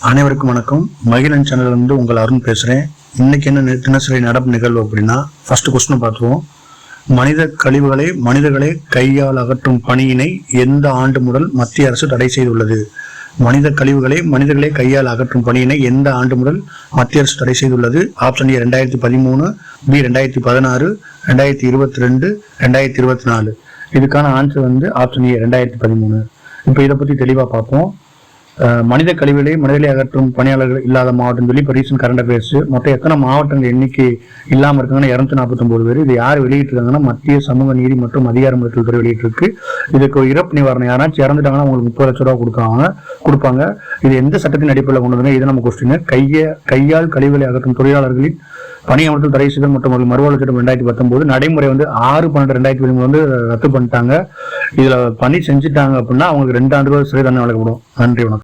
அனைவருக்கும் வணக்கம். மகிழன் சேனல் வந்து உங்கள் அருண் பேசுகிறேன். இன்னைக்கு என்ன தினசரி நடப்பு நிகழ்வு அப்படின்னா, ஃபர்ஸ்ட் கொஸ்டின் பார்த்துருவோம். மனிதர்களை கையால் அகற்றும் பணியினை எந்த ஆண்டு முதல் மத்திய அரசு தடை செய்துள்ளது? மனிதர்களை கையால் அகற்றும் பணியினை எந்த ஆண்டு முதல் மத்திய அரசு தடை செய்துள்ளது? Option A 2013, B 2016, 2022, 2024. இதுக்கான ஆன்சர் வந்து ஆப்ஷன் ஏ 2013. இப்போ இதை பற்றி தெளிவாக பார்ப்போம். மனிதர்களை அகற்றும் பணியாளர்கள் இல்லாத மாவட்டம் சொல்லி இப்போ ரீசன்ட் கரண்ட் அஃபேர்ஸ் மொத்தம் எத்தனை மாவட்டங்கள் எண்ணிக்கை இல்லாமல் இருக்காங்கன்னா 249 பேர். இது யார் வெளியிட்டிருக்காங்கன்னா மத்திய சமூக நீதி மற்றும் அதிகாரமளித்தல் துறை வெளியிட்டிருக்கு. இதுக்கு ஒரு இறப்பு நிவாரணம் யாராச்சும் இறந்துட்டாங்கன்னா உங்களுக்கு 30 லட்ச ரூபா கொடுப்பாங்க. இது எந்த சட்டத்தின் அடிப்படையில் கொண்டு வந்து இது நம்ம கொஸ்டின். கையால் கழிவுகளை அகற்றும் தொழிலாளர்களின் பணியமர்த்தல் தடை செய்தல் மற்றும் மறுவாழ்வு சட்டம் 2019 நடைமுறை வந்து 6/12/2013 வந்து ரத்து பண்ணிட்டாங்க. இதுல பணி செஞ்சுட்டாங்க அப்படின்னா அவங்களுக்கு 2 ஆண்டுகள் சிறை தண்டனை வழங்கப்படும். நன்றி, வணக்கம்.